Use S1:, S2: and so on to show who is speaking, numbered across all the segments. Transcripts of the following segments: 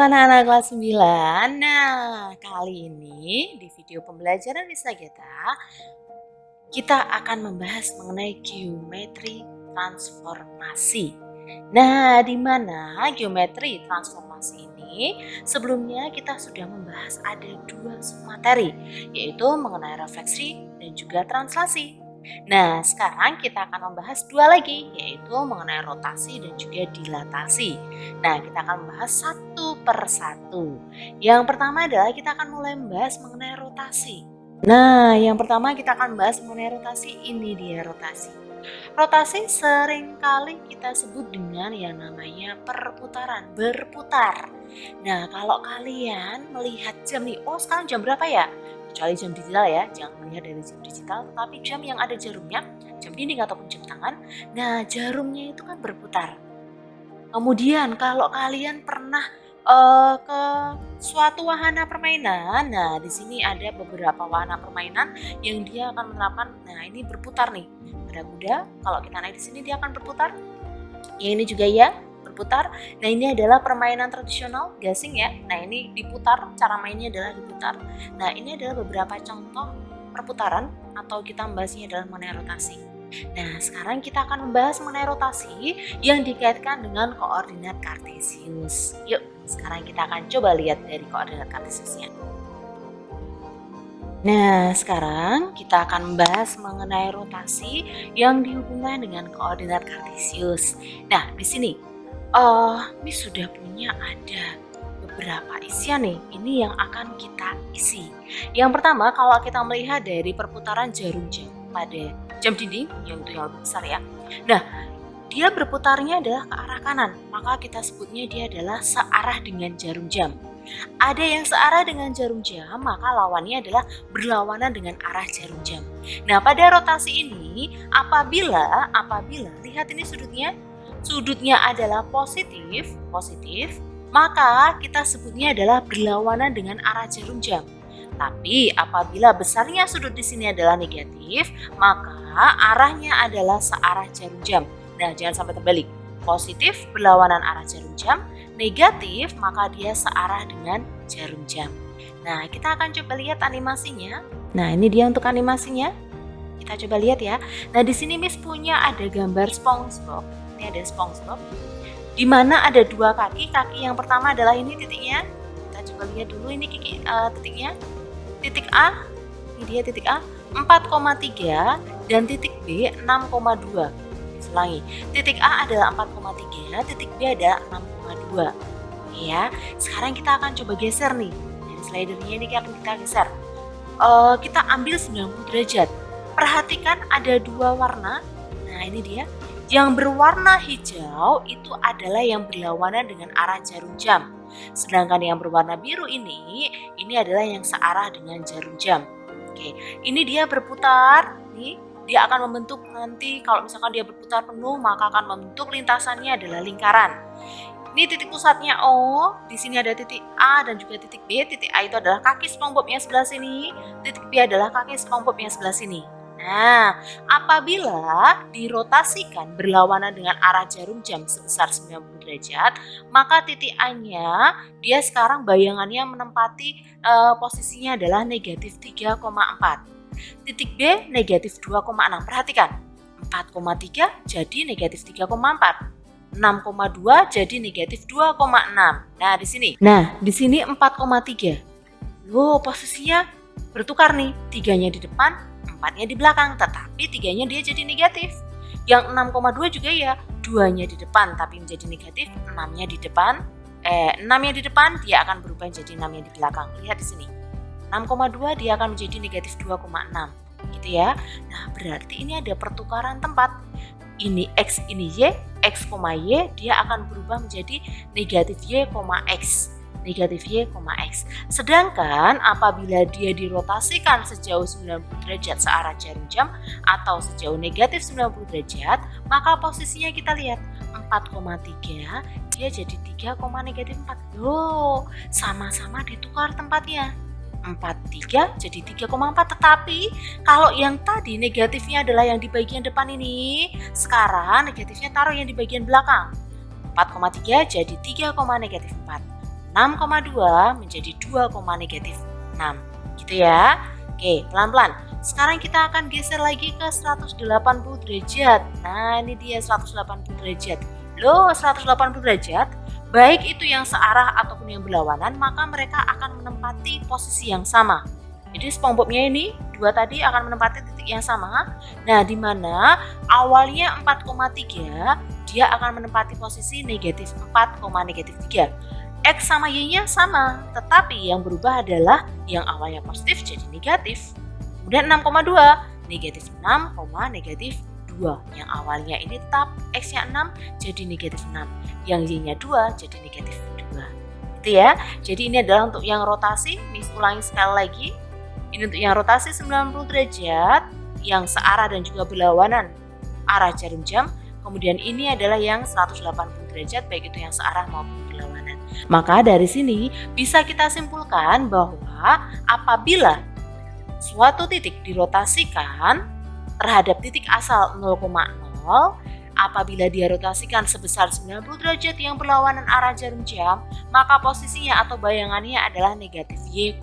S1: anak-anak kelas 9. Nah, kali ini di video pembelajaran Wisageta kita akan membahas mengenai geometri transformasi. Nah, di mana geometri transformasi ini sebelumnya kita sudah membahas ada dua submateri, yaitu mengenai refleksi dan juga translasi. Nah, sekarang kita akan membahas dua lagi, yaitu mengenai rotasi dan juga dilatasi. Nah, kita akan membahas satu per satu. Yang pertama adalah kita akan mulai membahas mengenai rotasi. Nah, yang pertama kita akan bahas mengenai rotasi. Ini dia rotasi. Rotasi seringkali kita sebut dengan yang namanya perputaran, berputar. Nah, kalau kalian melihat jam nih, oh sekarang jam berapa ya? Kecuali jam digital ya, jangan melihat dari jam digital, tetapi jam yang ada jarumnya, jam dinding ataupun jam tangan, nah jarumnya itu kan berputar. Kemudian kalau kalian pernah ke suatu wahana permainan, nah di sini ada beberapa wahana permainan yang dia akan menerapkan, nah ini berputar nih, kuda-kuda, kalau kita naik di sini dia akan berputar, yang ini juga ya, berputar. Nah ini adalah permainan tradisional gasing ya. Nah ini diputar, cara mainnya adalah diputar. Nah ini adalah beberapa contoh perputaran atau kita membahasnya adalah mengenai rotasi. Nah sekarang kita akan membahas mengenai rotasi yang dikaitkan dengan koordinat kartesius. Yuk sekarang kita akan coba lihat dari koordinat kartesiusnya. Nah, sekarang kita akan membahas mengenai rotasi yang dihubungkan dengan koordinat kartesius. Nah, di sini Miss sudah punya ada beberapa isian nih. Ini yang akan kita isi. Yang pertama, kalau kita melihat dari perputaran jarum jam pada jam dinding, yang itu yang lebih besar ya. Nah, dia berputarnya adalah ke arah kanan, maka kita sebutnya dia adalah searah dengan jarum jam. Ada yang searah dengan jarum jam, maka lawannya adalah berlawanan dengan arah jarum jam. Nah, pada rotasi ini, apabila lihat ini sudutnya adalah positif, maka kita sebutnya adalah berlawanan dengan arah jarum jam. Tapi apabila besarnya sudut di sini adalah negatif, maka arahnya adalah searah jarum jam. Nah, jangan sampai terbalik. Positif berlawanan arah jarum jam, negatif maka dia searah dengan jarum jam. Nah, kita akan coba lihat animasinya. Nah, ini dia untuk animasinya. Kita coba lihat ya. Nah, di sini Miss punya ada gambar SpongeBob. Ini ada SpongeBob. Di mana ada dua kaki. Kaki yang pertama adalah ini titiknya. Kita coba lihat dulu ini titiknya. Titik A, ini dia titik A 4,3 dan titik B 6,2. Ulangi, titik A adalah 4,3, titik B adalah 6,2. Ya, sekarang kita akan coba geser nih. Dari slidernya ini akan kita geser. Kita ambil 90 derajat. Perhatikan ada dua warna. Nah, ini dia. Yang berwarna hijau itu adalah yang berlawanan dengan arah jarum jam. Sedangkan yang berwarna biru ini adalah yang searah dengan jarum jam. Oke, ini dia berputar. Nih, dia akan membentuk nanti kalau misalkan dia berputar penuh maka akan membentuk lintasannya adalah lingkaran. Ini titik pusatnya O, di sini ada titik A dan juga titik B. Titik A itu adalah kaki SpongeBob yang sebelah sini, titik B adalah kaki SpongeBob yang sebelah sini. Nah, apabila dirotasikan berlawanan dengan arah jarum jam sebesar 90 derajat, maka titik A-nya dia sekarang bayangannya menempati posisinya adalah negatif 3,4. Titik B negatif 2,6. Perhatikan, 4,3 jadi negatif 3,4. 6,2 jadi negatif 2,6. Nah, di sini. Nah, di sini 4,3. Loh, posisinya bertukar nih. 3-nya di depan, 4-nya di belakang, tetapi 3-nya dia jadi negatif. Yang 6,2 juga ya, 2-nya di depan tapi menjadi negatif, 6-nya di depan. 6-nya di depan dia akan berubah menjadi 6-nya di belakang. Lihat di sini. 6,2 dia akan menjadi negatif 2,6 gitu ya. Nah, berarti ini ada pertukaran tempat. Ini X, ini Y, X, Y dia akan berubah menjadi negatif Y, X. Negatif Y, X. Sedangkan apabila dia dirotasikan sejauh 90 derajat searah jarum jam atau sejauh negatif 90 derajat, maka posisinya kita lihat 4,3 dia jadi 3,-4. Loh, sama-sama ditukar tempatnya. 4,3 jadi 3,4, tetapi kalau yang tadi negatifnya adalah yang di bagian depan ini, sekarang negatifnya taruh yang di bagian belakang. 4,3 jadi 3,-4. 6,2 menjadi 2, negatif 6. Gitu ya. Oke, pelan-pelan. Sekarang kita akan geser lagi ke 180 derajat. Nah, ini dia 180 derajat. Loh, 180 derajat, baik itu yang searah ataupun yang berlawanan, maka mereka akan menempati posisi yang sama. Jadi SpongeBob-nya ini dua tadi akan menempati titik yang sama. Nah, di mana awalnya 4,3, dia akan menempati posisi negatif 4, negatif 3. X sama Y-nya sama, tetapi yang berubah adalah yang awalnya positif jadi negatif. Kemudian 6,2, negatif 6, negatif 2. Yang awalnya ini tetap X-nya 6 jadi negatif 6. Yang Y-nya 2 jadi negatif 2. Itu ya. Jadi ini adalah untuk yang rotasi, Miss ulangi sekali lagi. Ini untuk yang rotasi 90 derajat, yang searah dan juga berlawanan arah jarum jam. Kemudian ini adalah yang 180 derajat, baik itu yang searah maupun berlawanan. Maka dari sini bisa kita simpulkan bahwa apabila suatu titik dirotasikan terhadap titik asal 0,0, apabila dia rotasikan sebesar 90 derajat yang berlawanan arah jarum jam, maka posisinya atau bayangannya adalah negatif Y,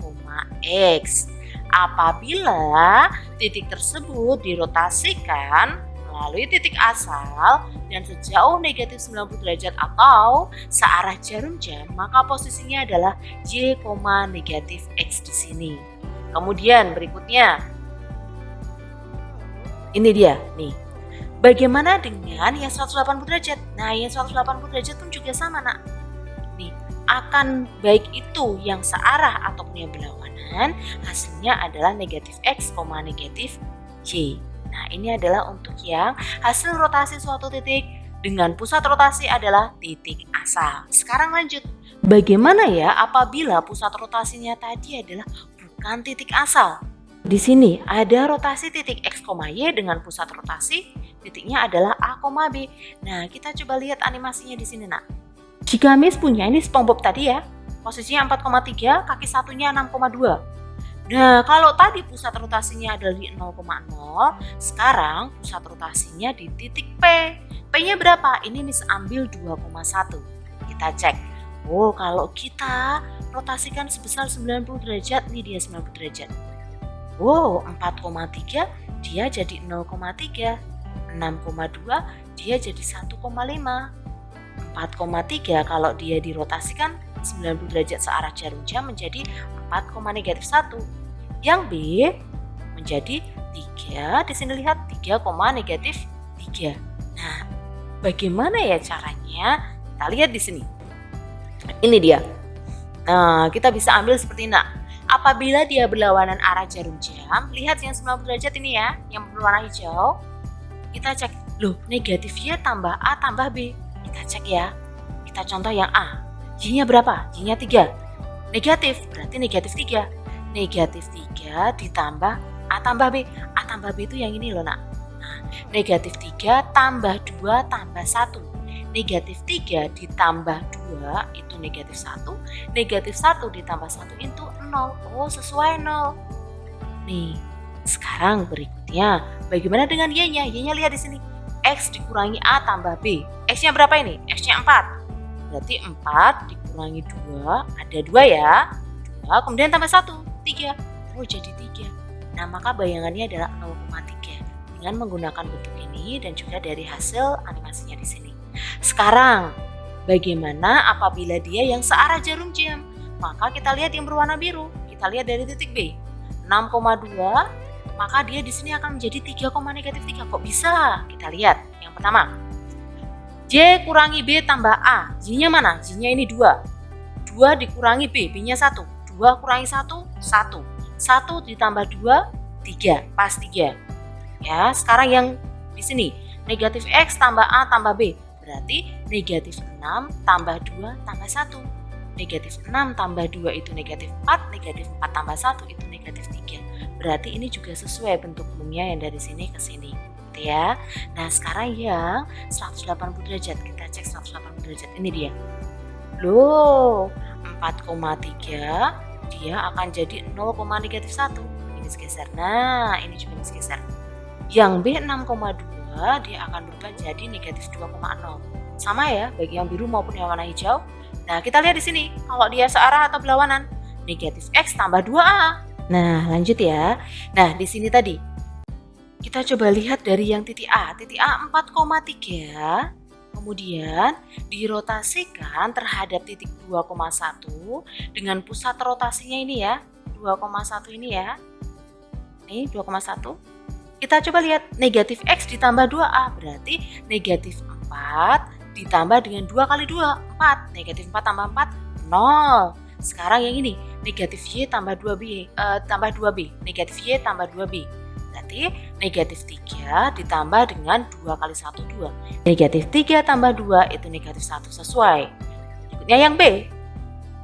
S1: X. Apabila titik tersebut dirotasikan melalui titik asal dan sejauh negatif 90 derajat atau searah jarum jam, maka posisinya adalah Y, negatif X di sini. Kemudian berikutnya, ini dia nih. Bagaimana dengan yang 180 derajat? Nah, yang 180 derajat pun juga sama, nak. Nih, akan baik itu yang searah ataupun yang berlawanan, hasilnya adalah negatif X, negatif Y. Nah, ini adalah untuk yang hasil rotasi suatu titik dengan pusat rotasi adalah titik asal. Sekarang lanjut. Bagaimana ya apabila pusat rotasinya tadi adalah bukan titik asal? Di sini ada rotasi titik X, Y dengan pusat rotasi titiknya adalah A, B. Nah, kita coba lihat animasinya di sini, nak. Jika Miss punya ini SpongeBob tadi ya, posisinya 4,3, kaki satunya 6,2. Nah, kalau tadi pusat rotasinya adalah di 0,0, sekarang pusat rotasinya di titik P. P-nya berapa? Ini Miss ambil 2,1. Kita cek. Oh, kalau kita rotasikan sebesar 90 derajat, nih dia 90 derajat. Wow, 4,3 dia jadi 0,3. 6,2 dia jadi 1,5. 4,3 kalau dia dirotasikan 90 derajat searah jarum jam menjadi 4, negatif 1. Yang B menjadi 3. Di sini lihat 3, negatif 3. Nah, bagaimana ya caranya? Kita lihat di sini. Ini dia. Nah, kita bisa ambil seperti ini. Apabila dia berlawanan arah jarum jam, lihat yang 90 derajat ini ya, yang berwarna hijau. Kita cek, loh negatifnya tambah A tambah B. Kita cek ya. Kita contoh yang A. Y-nya berapa? Y-nya 3. Negatif, berarti negatif 3. Negatif 3 ditambah A tambah B. A tambah B itu yang ini loh, nak. Nah, negatif 3 tambah 2 tambah 1. Negatif 3 ditambah 2 itu negatif 1. Negatif 1 ditambah 1 itu 0. Oh, sesuai 0. Nih, sekarang berikutnya, bagaimana dengan Y-nya? Y-nya lihat di sini. X dikurangi A tambah B. X-nya berapa ini? X-nya 4. Berarti 4 dikurangi 2, ada 2 ya. 2, kemudian tambah 1, 3. Oh, jadi 3. Nah, maka bayangannya adalah 0,3 dengan menggunakan bentuk ini dan juga dari hasil animasinya di sini. Sekarang, bagaimana apabila dia yang searah jarum jam? Maka kita lihat yang berwarna biru. Kita lihat dari titik B. 6,2, maka dia di sini akan menjadi 3, negatif 3. Kok bisa? Kita lihat. Yang pertama, Y kurangi B tambah A. Y-nya mana? Y-nya ini 2. 2 dikurangi B. B-nya 1. 2 kurangi 1, 1. 1 ditambah 2, 3. Pas 3. Ya, sekarang yang di sini. Negatif X tambah A tambah B. Berarti negatif 6 tambah 2 tambah 1. Negatif 6 tambah 2 itu negatif 4. Negatif 4 tambah 1 itu negatif 3. Berarti ini juga sesuai bentuk umumnya yang dari sini ke sini. Gitu ya. Nah, sekarang yang 180 derajat. Kita cek 180 derajat. Ini dia. Loh, 4,3 dia akan jadi 0, negatif 1. Ini geser. Nah, ini juga geser. Yang B 6,2 dia akan berubah jadi negatif 2,0. sama ya, baik yang biru maupun yang warna hijau. Nah, kita lihat di sini, kalau dia searah atau berlawanan, negatif X tambah 2A. Nah, lanjut ya. Nah, di sini tadi, kita coba lihat dari yang titik A. Titik A 4,3, kemudian dirotasikan terhadap titik 2,1 dengan pusat rotasinya ini ya, 2,1 ini ya. Ini 2,1. Kita coba lihat negatif X ditambah 2A, berarti negatif 4 ditambah dengan 2 kali 2, 4. Negatif 4 tambah 4, 0. Sekarang yang ini, negatif Y tambah 2B, negatif Y tambah 2B. Berarti negatif 3 ditambah dengan 2 kali 1, 2. Negatif 3 tambah 2 itu negatif 1, sesuai. Berikutnya yang B,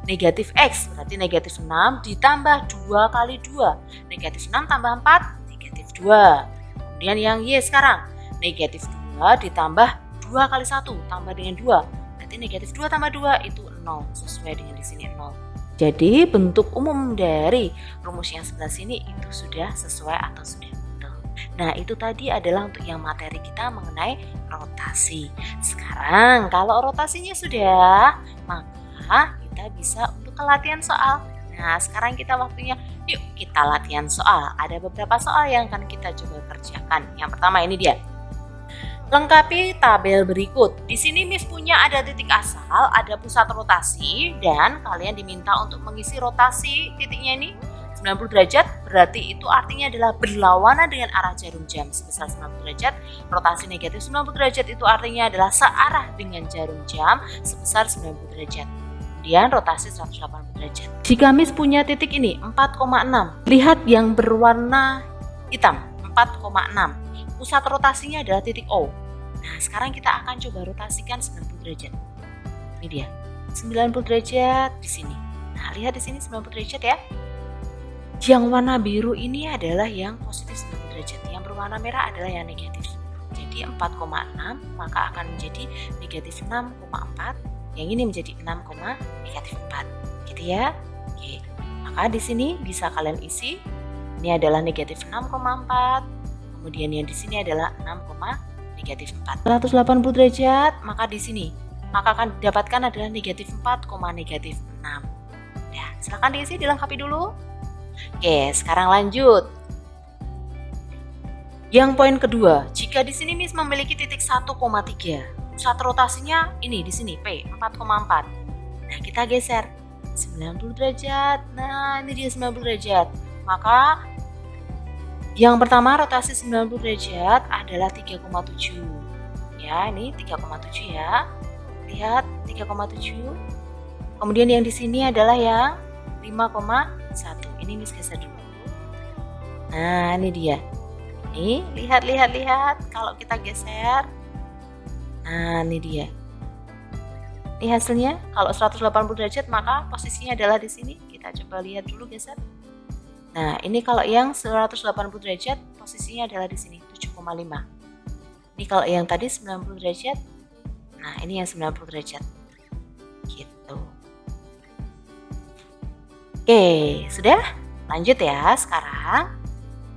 S1: negatif X, berarti negatif 6 ditambah 2 kali 2. Negatif 6 tambah 4, negatif 2. Kemudian yang Y sekarang, negatif 2 ditambah 2 kali 1, tambah dengan 2. Berarti negatif 2 tambah 2 itu 0, sesuai dengan di sini 0. Jadi bentuk umum dari rumus yang sebelah sini itu sudah sesuai atau sudah betul. Nah, itu tadi adalah untuk yang materi kita mengenai rotasi. Sekarang kalau rotasinya sudah, maka kita bisa untuk latihan soal. Nah, sekarang kita waktunya, yuk kita latihan soal. Ada beberapa soal yang akan kita coba kerjakan. Yang pertama ini dia. Lengkapi tabel berikut. Di sini Miss punya ada titik asal, ada pusat rotasi, dan kalian diminta untuk mengisi rotasi titiknya ini 90 derajat, berarti itu artinya adalah berlawanan dengan arah jarum jam sebesar 90 derajat. Rotasi negatif 90 derajat itu artinya adalah searah dengan jarum jam sebesar 90 derajat. Kemudian rotasi 180 derajat. Jika Miss punya titik ini 4,6, lihat yang berwarna hitam 4,6. Pusat rotasinya adalah titik O. Nah, sekarang kita akan coba rotasikan 90 derajat. Ini dia, 90 derajat di sini. Nah, lihat di sini 90 derajat ya. Yang warna biru ini adalah yang positif 90 derajat. Yang berwarna merah adalah yang negatif. Jadi 4,6 maka akan menjadi negatif 6,4. Yang ini menjadi 6, negatif 4. Gitu ya. Oke. Maka di sini bisa kalian isi. Ini adalah negatif 6,4. Kemudian yang di sini adalah 6, negatif 4. 180 derajat, maka di sini maka akan didapatkan adalah negatif 4, negatif 6. Ya, silakan diisi, dilengkapi dulu. Oke, sekarang lanjut. Yang poin kedua, jika di sini Miss memiliki titik 1,3, pusat rotasinya ini di sini P 4,4. Nah, kita geser 90 derajat. Nah, ini dia 90 derajat. Maka yang pertama rotasi 90 derajat adalah 3,7. Ya, ini 3,7 ya. Lihat 3,7. Kemudian yang di sini adalah yang 5,1. Ini Miss geser dulu. Nah, ini dia. Nih, lihat. Kalau kita geser. Nah, ini dia. Ini hasilnya. Kalau 180 derajat maka posisinya adalah di sini. Kita coba lihat dulu geser. Nah, ini kalau yang 180 derajat posisinya adalah di sini 7,5. Ini kalau yang tadi 90 derajat. Nah, ini yang 90 derajat. Gitu. Oke, sudah? Lanjut ya sekarang.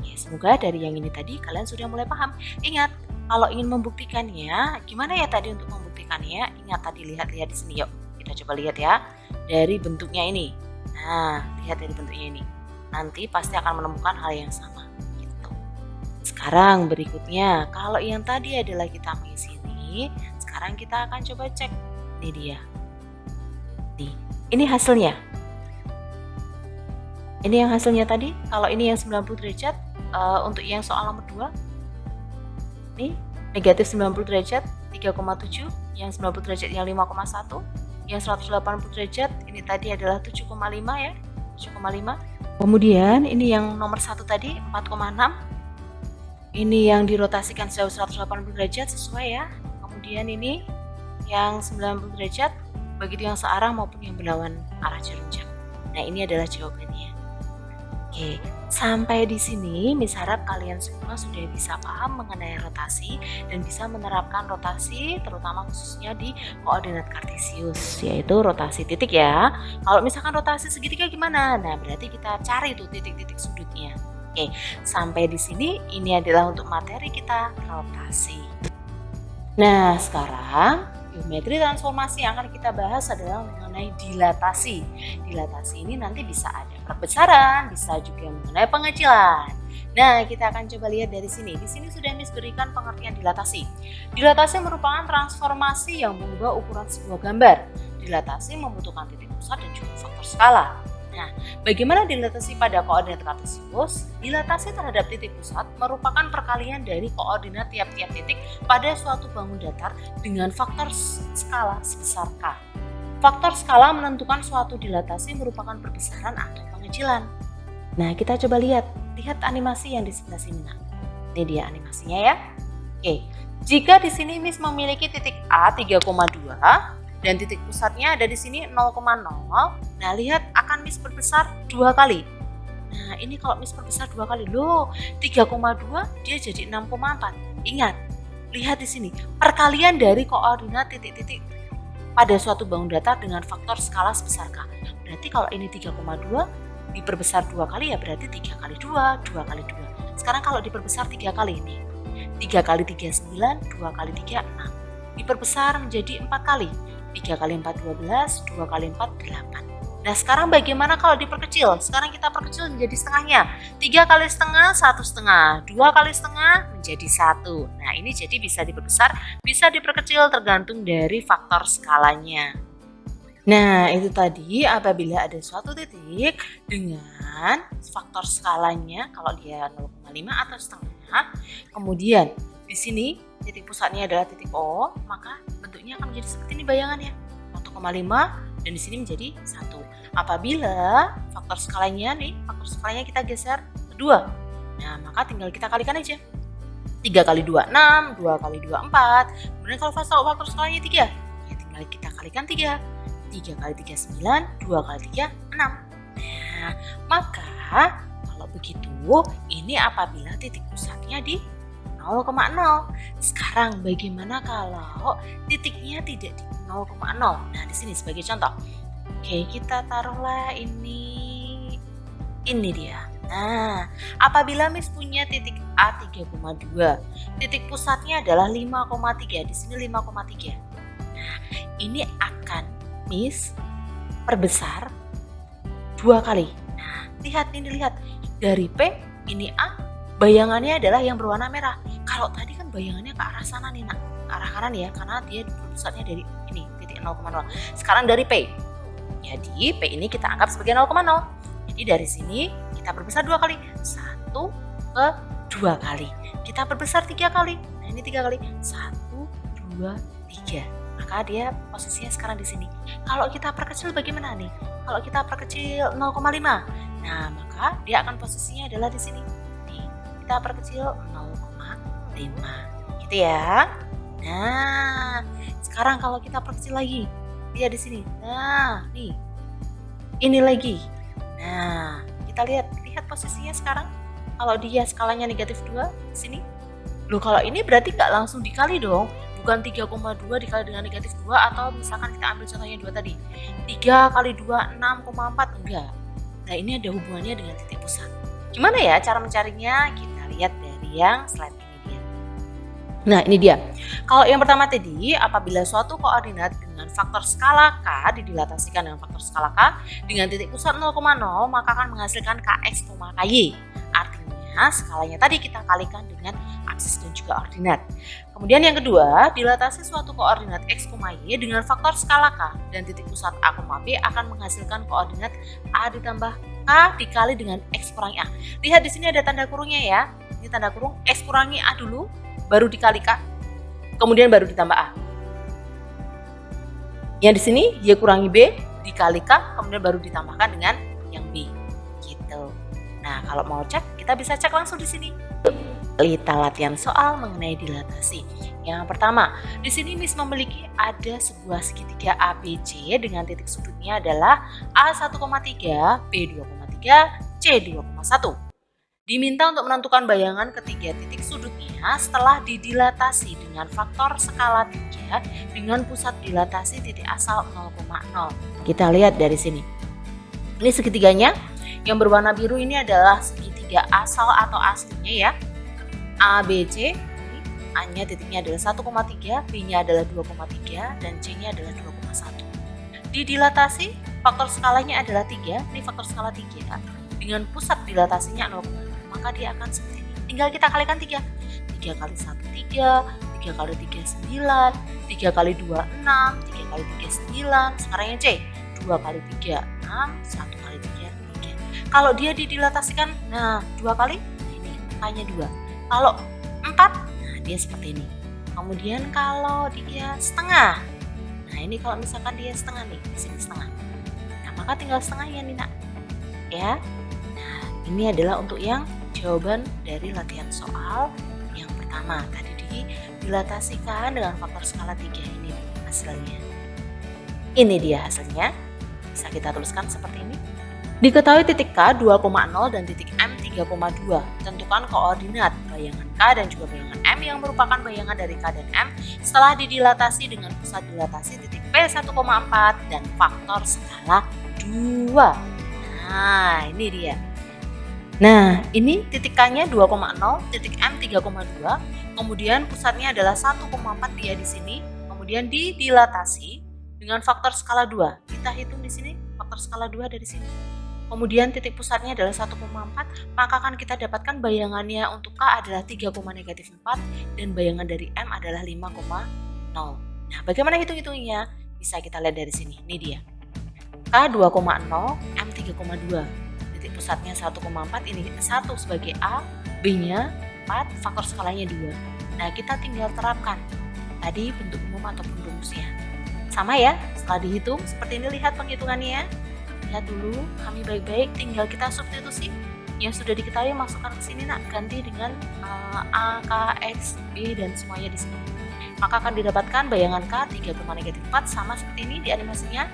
S1: Ya, semoga dari yang ini tadi kalian sudah mulai paham. Ingat, kalau ingin membuktikannya, gimana ya tadi untuk membuktikannya? Ingat tadi lihat di sini yuk. Kita coba lihat ya. Dari bentuknya ini. Nah, lihat dari bentuknya ini. Nanti pasti akan menemukan hal yang sama gitu. Sekarang berikutnya, kalau yang tadi adalah kita mengisi ini, sekarang kita akan coba cek. Ini dia. Nih, ini hasilnya. Ini yang hasilnya tadi. Kalau ini yang 90 derajat, untuk yang soal nomor 2, ini negatif 90 derajat 3,7, yang 90 derajat yang 5,1, yang 180 derajat ini tadi adalah 7,5 ya, 7,5. Kemudian ini yang nomor 1 tadi 4,6. Ini yang dirotasikan sejauh 180 derajat sesuai ya. Kemudian ini yang 90 derajat begitu yang searah maupun yang berlawan arah jarum jam. Nah, ini adalah jawabannya. Oke, sampai di sini Miss harap kalian semua sudah bisa paham mengenai rotasi dan bisa menerapkan rotasi terutama khususnya di koordinat kartesius, yaitu rotasi titik ya. Kalau misalkan rotasi segitiga gimana? Nah, berarti kita cari tuh titik-titik sudutnya. Oke, sampai di sini ini adalah untuk materi kita rotasi. Nah, sekarang geometri transformasi yang akan kita bahas adalah mengenai dilatasi. Dilatasi ini nanti bisa ada perbesaran, bisa juga mengenai pengecilan. Nah, kita akan coba lihat dari sini. Di sini sudah Miss berikan pengertian dilatasi. Dilatasi merupakan transformasi yang mengubah ukuran sebuah gambar. Dilatasi membutuhkan titik pusat dan juga faktor skala. Nah, bagaimana dilatasi pada koordinat kartesius? Dilatasi terhadap titik pusat merupakan perkalian dari koordinat tiap-tiap titik pada suatu bangun datar dengan faktor skala sebesar K. Faktor skala menentukan suatu dilatasi merupakan perbesaran atau pengecilan. Nah, kita coba lihat animasi yang di sebelah sini. Nah, ini dia animasinya ya. Oke, jika di sini Miss memiliki titik A 3,2 dan titik pusatnya ada di sini 0,0. Nah, lihat akan Miss perbesar 2 kali. Nah, ini kalau Miss perbesar 2 kali, loh 3,2 dia jadi 6,4. Ingat, lihat di sini, perkalian dari koordinat titik-titik pada suatu bangun datar dengan faktor skala sebesar K. Berarti kalau ini 3,2 diperbesar 2 kali ya berarti 3 kali 2, 2 kali 2. Sekarang kalau diperbesar 3 kali ini, 3 kali 3 9, 2 kali 3 6. Diperbesar menjadi 4 kali. 3 kali 4 12, 2 kali 4 8. Nah, sekarang bagaimana kalau diperkecil? Sekarang kita perkecil menjadi setengahnya. 3 kali setengah 1 setengah, 2 kali setengah menjadi 1. Nah, ini jadi bisa diperbesar, bisa diperkecil tergantung dari faktor skalanya. Nah, itu tadi apabila ada suatu titik dengan faktor skalanya kalau dia 0,5 atau setengah, kemudian di sini titik pusatnya adalah titik O, maka bentuknya akan menjadi seperti ini bayangannya, 1,5 dan di sini menjadi 1. Apabila faktor skalanya kita geser ke 2, nah maka tinggal kita kalikan aja. 3 kali 2 6, 2 kali 2 4. Kemudian kalau faktor skalanya 3, ya tinggal kita kalikan 3. 3 kali 3 9, 2 kali 3 6. Nah, maka kalau begitu ini apabila titik pusatnya di 0,0. Sekarang bagaimana kalau titiknya tidak di 0,0? Nah, di sini sebagai contoh. Oke, kita taruhlah ini dia. Nah, apabila Miss punya titik A 3,2, titik pusatnya adalah 5,3. Di sini 5,3. Nah, ini akan Miss perbesar 2 kali. Nah, lihat dari P ini A, bayangannya adalah yang berwarna merah. Kalau tadi kan bayangannya ke arah sana nih, Nak, ke arah kanan ya, karena dia pusatnya dari ini titik 0,0. Sekarang dari P. Jadi P ini kita anggap sebagai 0,0. Jadi dari sini kita perbesar 2 kali. 1 ke 2 kali. Kita perbesar 3 kali. Nah, ini 3 kali. 1 2 3. Maka dia posisinya sekarang di sini. Kalau kita perkecil bagaimana nih? Kalau kita perkecil 0,5. Nah, maka dia akan posisinya adalah di sini. Nih, kita perkecil 0,5. Gitu ya. Nah, sekarang kalau kita perkecil lagi, dia di sini. Nah, nih. Ini lagi. Nah, kita lihat posisinya sekarang. Kalau dia skalanya -2 di sini. Loh, kalau ini berarti nggak langsung dikali dong. Bukan 3,2 dikali dengan -2 atau misalkan kita ambil contohnya 2 tadi. 3 kali 2 6,4 enggak. Nah, ini ada hubungannya dengan titik pusat. Gimana ya cara mencarinya? Kita lihat dari yang slide ini dia. Nah, ini dia. Kalau yang pertama tadi, apabila suatu koordinat dengan faktor skala K didilatasikan dengan faktor skala K dengan titik pusat 0,0, maka akan menghasilkan Kx, Ky. Artinya skalanya tadi kita kalikan dengan aksis dan juga ordinat. Kemudian yang kedua, dilatasi suatu koordinat x, y dengan faktor skala K dan titik pusat A, B akan menghasilkan koordinat A ditambah K dikali dengan x kurangi A. Lihat di sini ada tanda kurungnya ya. Ini tanda kurung, x kurangi A dulu, baru dikali K, kemudian baru ditambah A. Yang di sini Y kurangi B dikali K, kemudian baru ditambahkan dengan yang B. Gitu. Nah, kalau mau cek, kita bisa cek langsung di sini. Kita latihan soal mengenai dilatasi. Yang pertama, di sini Miss memiliki ada sebuah segitiga ABC dengan titik sudutnya adalah A1,3, B2,3, C2,1. Diminta untuk menentukan bayangan ketiga titik sudutnya setelah didilatasi dengan faktor skala 3 dengan pusat dilatasi titik asal 0,0. Kita lihat dari sini. Ini segitiganya. Yang berwarna biru ini adalah segitiga asal atau aslinya ya. ABC A-nya titiknya adalah 1,3, B-nya adalah 2,3, dan C-nya adalah 2,1. Didilatasi, faktor skalanya adalah 3, ini faktor skala 3, dengan pusat dilatasinya 0,5, maka dia akan seperti ini. Tinggal kita kalikan 3. 3 kali 1, 3, 3 kali 3, 9, 3 kali 2, 6, 3 kali 3, 9, sekarang yang C, 2 kali 3, 6, 1 kali 3, 3. Kalau dia didilatasikan, nah 2 kali, nah ini angkanya 2. Kalau 4, nah dia seperti ini. Kemudian kalau dia setengah, nah ini kalau misalkan dia setengah nih, di sini setengah, nah maka tinggal setengahnya nih nak, ya. Nah ini adalah untuk yang jawaban dari latihan soal yang pertama. Tadi dilatasikan dengan faktor skala 3, ini hasilnya. Ini dia hasilnya, bisa kita tuliskan seperti ini. Diketahui titik K 2,0 dan titik M 3,2. Tentukan koordinat bayangan K dan juga bayangan M yang merupakan bayangan dari K dan M setelah didilatasi dengan pusat dilatasi titik P 1,4 dan faktor skala 2. Nah, ini dia. Nah, ini titik K-nya 2,0, titik M 3,2, kemudian pusatnya adalah 1,4 dia di sini, kemudian didilatasi dengan faktor skala 2. Kita hitung di sini faktor skala 2 dari sini. Kemudian titik pusatnya adalah 1,4, maka akan kita dapatkan bayangannya untuk K adalah 3,-4 dan bayangan dari M adalah 5,0. Nah, bagaimana hitung-hitungnya? Bisa kita lihat dari sini. Ini dia. K 2,0, M 3,2. Titik pusatnya 1,4, ini 1 sebagai A, B-nya 4, faktor skalanya 2. Nah, kita tinggal terapkan tadi bentuk umum ataupun rumusnya. Sama ya, setelah dihitung seperti ini, lihat penghitungannya. Lihat dulu, kami baik-baik, tinggal kita substitusi yang sudah diketahui, masukkan ke sini nak, ganti dengan A, K, X, B dan semuanya di sini. Maka akan didapatkan bayangan K 3,-4 sama seperti ini di animasinya.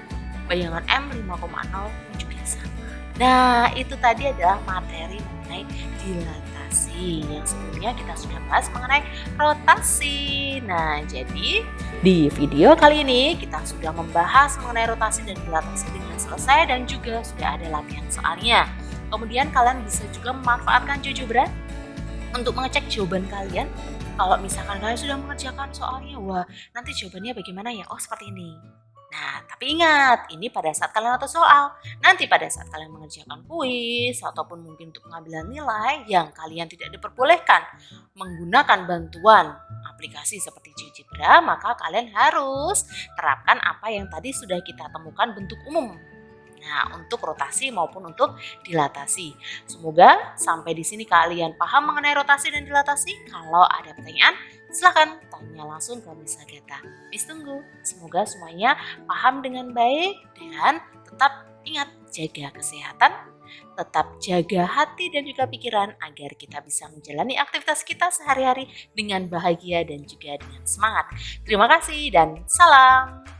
S1: Bayangan M 5,0 juga sama. Nah, itu tadi adalah materi mengenai dilatasi yang sebelumnya kita sudah bahas mengenai rotasi. Nah, jadi di video kali ini kita sudah membahas mengenai rotasi dan dilatasi dengan selesai dan juga sudah ada latihan soalnya. Kemudian kalian bisa juga memanfaatkan GeoGebra untuk mengecek jawaban kalian. Kalau misalkan kalian sudah mengerjakan soalnya, wah nanti jawabannya bagaimana ya? Oh seperti ini. Nah, tapi ingat, ini pada saat kalian atur soal. Nanti pada saat kalian mengerjakan kuis ataupun mungkin untuk pengambilan nilai yang kalian tidak diperbolehkan menggunakan bantuan aplikasi seperti GeoGebra, maka kalian harus terapkan apa yang tadi sudah kita temukan bentuk umum. Nah, untuk rotasi maupun untuk dilatasi. Semoga sampai di sini kalian paham mengenai rotasi dan dilatasi. Kalau ada pertanyaan, silahkan tanya langsung ke Miss Agatha. Miss tunggu. Semoga semuanya paham dengan baik dan tetap ingat jaga kesehatan, tetap jaga hati dan juga pikiran agar kita bisa menjalani aktivitas kita sehari-hari dengan bahagia dan juga dengan semangat. Terima kasih dan salam.